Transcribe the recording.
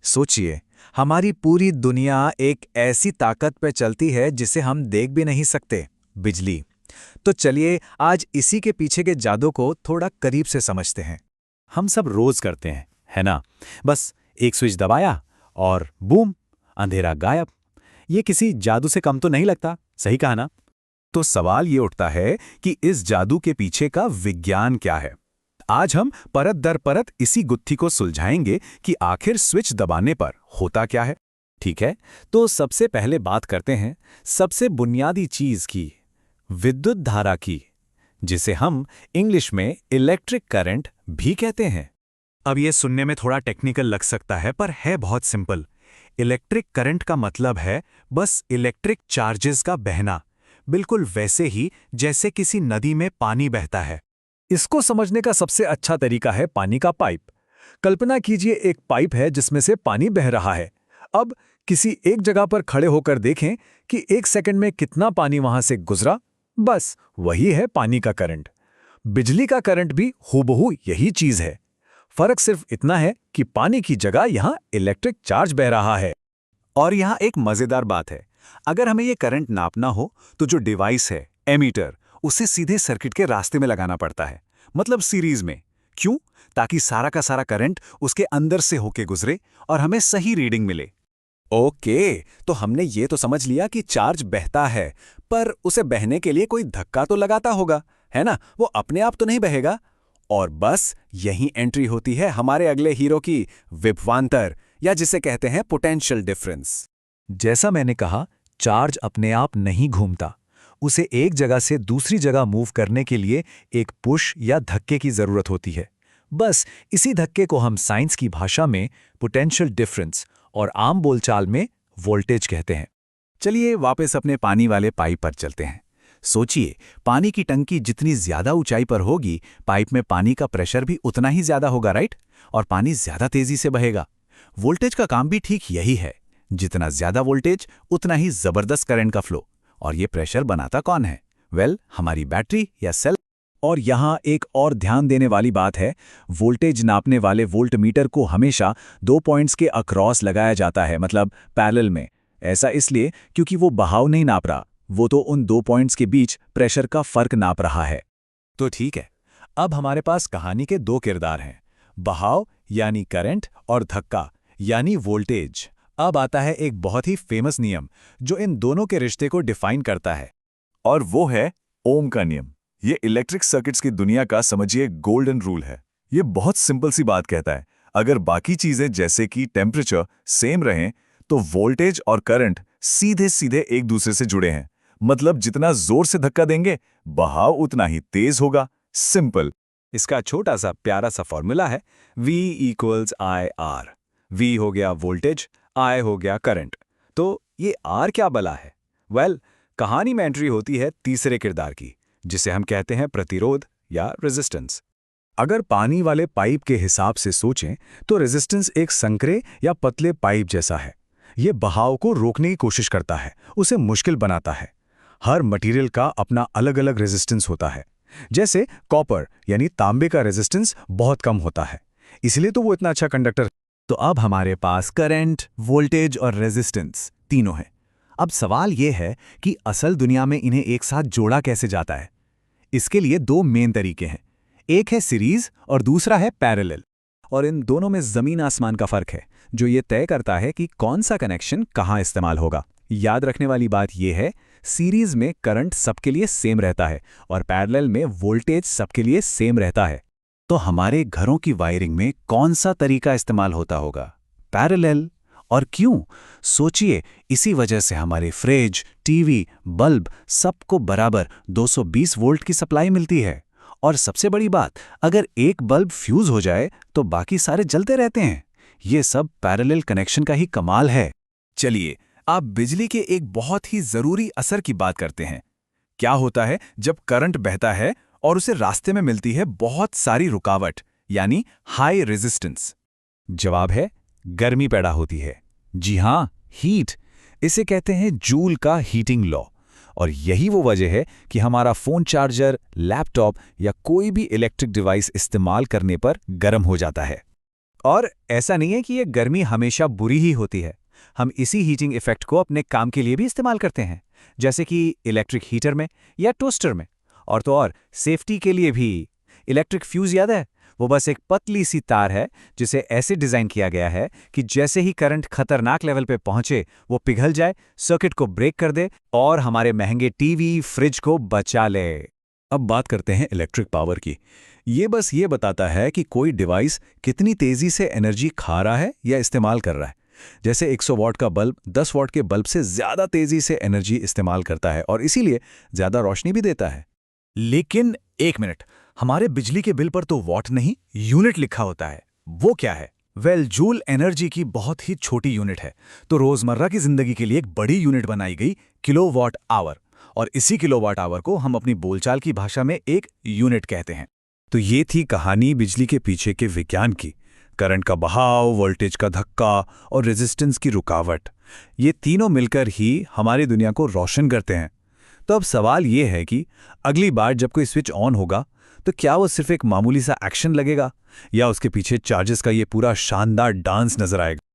सोचिए, हमारी पूरी दुनिया एक ऐसी ताकत पे चलती है जिसे हम देख भी नहीं सकते, बिजली। तो चलिए आज इसी के पीछे के जादू को थोड़ा करीब से समझते हैं। हम सब रोज करते हैं, है ना? बस एक स्विच दबाया और बूम, अंधेरा गायब। ये किसी जादू से कम तो नहीं लगता, सही कहा ना? तो सवाल ये उठता है कि इस जादू के पीछे का विज्ञान क्या है। आज हम परत दर परत इसी गुत्थी को सुलझाएंगे कि आखिर स्विच दबाने पर होता क्या है। ठीक है, तो सबसे पहले बात करते हैं सबसे बुनियादी चीज की, विद्युत धारा की, जिसे हम इंग्लिश में इलेक्ट्रिक करंट भी कहते हैं। अब ये सुनने में थोड़ा टेक्निकल लग सकता है, पर है बहुत सिंपल। इलेक्ट्रिक करंट का मतलब है बस इलेक्ट्रिक चार्जेस का बहना, बिल्कुल वैसे ही जैसे किसी नदी में पानी बहता है। इसको समझने का सबसे अच्छा तरीका है पानी का पाइप। कल्पना कीजिए एक पाइप है जिसमें से पानी बह रहा है। अब किसी एक जगह पर खड़े होकर देखें कि एक सेकंड में कितना पानी वहां से गुजरा। बस वही है पानी का करंट। बिजली का करंट भी हूबहू यही चीज है। फर्क सिर्फ इतना है कि पानी की जगह यहां इलेक्ट्रिक चार्ज बह रहा है। और यहाँ एक मजेदार बात है, अगर हमें ये करंट नापना हो तो जो डिवाइस है, एमीटर, उसे सीधे सर्किट के रास्ते में लगाना पड़ता है, मतलब सीरीज में। क्यों? ताकि सारा का सारा करंट उसके अंदर से होके गुजरे और हमें सही रीडिंग मिले। ओके, तो हमने ये तो समझ लिया कि चार्ज बहता है, पर उसे बहने के लिए कोई धक्का तो लगाता होगा, है ना? वो अपने आप तो नहीं बहेगा। और बस यही एंट्री होती है हमारे अगले हीरो की, विभवांतर, या जिसे कहते हैं पोटेंशियल डिफरेंस। जैसा मैंने कहा, चार्ज अपने आप नहीं घूमता। उसे एक जगह से दूसरी जगह मूव करने के लिए एक पुश या धक्के की जरूरत होती है। बस इसी धक्के को हम साइंस की भाषा में पोटेंशियल डिफरेंस और आम बोलचाल में वोल्टेज कहते हैं। चलिए वापस अपने पानी वाले पाइप पर चलते हैं। सोचिए, पानी की टंकी जितनी ज्यादा ऊंचाई पर होगी, पाइप में पानी का प्रेशर भी उतना ही ज्यादा होगा, राइट? और पानी ज्यादा तेजी से बहेगा। वोल्टेज का काम भी ठीक यही है। जितना ज्यादा वोल्टेज, उतना ही जबरदस्त करंट का फ्लो। और ये प्रेशर बनाता कौन है? हमारी बैटरी या सेल। और यहाँ एक और ध्यान देने वाली बात है, वोल्टेज नापने वाले वोल्टमीटर को हमेशा 2 पॉइंट्स के अक्रॉस लगाया जाता है, मतलब पैरेलल में। ऐसा इसलिए क्योंकि वो बहाव नहीं नाप रहा, वो तो उन 2 पॉइंट्स के बीच प्रेशर का फर्क नाप रहा है। तो ठीक है, अब हमारे पास कहानी के 2 किरदार हैं, बहाव यानी करंट और धक्का यानी वोल्टेज। अब आता है एक बहुत ही फेमस नियम जो इन दोनों के रिश्ते को डिफाइन करता है, और वो है ओम का नियम। ये इलेक्ट्रिक सर्किट्स की दुनिया का समझिए गोल्डन रूल है। ये बहुत सिंपल सी बात कहता है, अगर बाकी चीजें जैसे कि टेम्परेचर सेम रहें तो वोल्टेज और करंट सीधे सीधे एक दूसरे से जुड़े हैं। मतलब जितना जोर से धक्का देंगे, बहाव उतना ही तेज होगा। सिंपल। इसका छोटा सा प्यारा सा फॉर्मूला है, V=IR। V हो गया वोल्टेज, I हो गया करंट। तो ये R क्या बला है? कहानी में एंट्री होती है तीसरे किरदार की, जिसे हम कहते हैं प्रतिरोध या रेजिस्टेंस। अगर पानी वाले पाइप के हिसाब से सोचें तो रेजिस्टेंस एक संकरे या पतले पाइप जैसा है। ये बहाव को रोकने की कोशिश करता है, उसे मुश्किल बनाता है। हर मटेरियल का अपना अलग अलग रेजिस्टेंस होता है। जैसे कॉपर यानी तांबे का रेजिस्टेंस बहुत कम होता है, इसलिए तो वो इतना अच्छा कंडक्टर। तो अब हमारे पास करंट, वोल्टेज और रेजिस्टेंस तीनों हैं। अब सवाल यह है कि असल दुनिया में इन्हें एक साथ जोड़ा कैसे जाता है। इसके लिए 2 मेन तरीके हैं, एक है सीरीज और दूसरा है पैरेलल। और इन दोनों में जमीन आसमान का फर्क है, जो ये तय करता है कि कौन सा कनेक्शन कहाँ इस्तेमाल होगा। याद रखने वाली बात यह है, सीरीज में करंट सबके लिए सेम रहता है और पैरेलल में वोल्टेज सबके लिए सेम रहता है। तो हमारे घरों की वायरिंग में कौन सा तरीका इस्तेमाल होता होगा? पैरेलल। और क्यों? सोचिए, इसी वजह से हमारे फ्रिज, टीवी, बल्ब सबको बराबर 220 वोल्ट की सप्लाई मिलती है। और सबसे बड़ी बात, अगर एक बल्ब फ्यूज हो जाए तो बाकी सारे जलते रहते हैं। ये सब पैरेलल कनेक्शन का ही कमाल है। चलिए, आप बिजली के एक बहुत ही जरूरी असर की बात करते हैं। क्या होता है जब करंट बहता है और उसे रास्ते में मिलती है बहुत सारी रुकावट, यानी हाई रेजिस्टेंस? जवाब है, गर्मी पैदा होती है। जी हां, हीट। इसे कहते हैं जूल का हीटिंग लॉ। और यही वो वजह है कि हमारा फोन चार्जर, लैपटॉप या कोई भी इलेक्ट्रिक डिवाइस इस्तेमाल करने पर गर्म हो जाता है। और ऐसा नहीं है कि ये गर्मी हमेशा बुरी ही होती है। हम इसी हीटिंग इफेक्ट को अपने काम के लिए भी इस्तेमाल करते हैं, जैसे कि इलेक्ट्रिक हीटर में या टोस्टर में। और तो और सेफ्टी के लिए भी। इलेक्ट्रिक फ्यूज याद है? वो बस एक पतली सी तार है जिसे ऐसे डिज़ाइन किया गया है कि जैसे ही करंट खतरनाक लेवल पे पहुंचे वो पिघल जाए, सर्किट को ब्रेक कर दे और हमारे महंगे टीवी, फ्रिज को बचा ले। अब बात करते हैं इलेक्ट्रिक पावर की। ये बस ये बताता है कि कोई डिवाइस कितनी तेजी से एनर्जी खा रहा है या इस्तेमाल कर रहा है। जैसे 100 वॉट का बल्ब 10 वॉट के बल्ब से ज़्यादा तेजी से एनर्जी इस्तेमाल करता है और इसीलिए ज़्यादा रोशनी भी देता है। लेकिन एक मिनट, हमारे बिजली के बिल पर तो वॉट नहीं, यूनिट लिखा होता है। वो क्या है? जूल एनर्जी की बहुत ही छोटी यूनिट है। तो रोजमर्रा की जिंदगी के लिए एक बड़ी यूनिट बनाई गई, किलोवाट आवर। और इसी किलोवाट आवर को हम अपनी बोलचाल की भाषा में एक यूनिट कहते हैं। तो ये थी कहानी बिजली के पीछे के विज्ञान की। करंट का बहाव, वोल्टेज का धक्का और रेजिस्टेंस की रुकावट, ये तीनों मिलकर ही हमारी दुनिया को रोशन करते हैं। तो अब सवाल ये है कि अगली बार जब कोई स्विच ऑन होगा तो क्या वो सिर्फ एक मामूली सा एक्शन लगेगा या उसके पीछे चार्जेस का ये पूरा शानदार डांस नजर आएगा।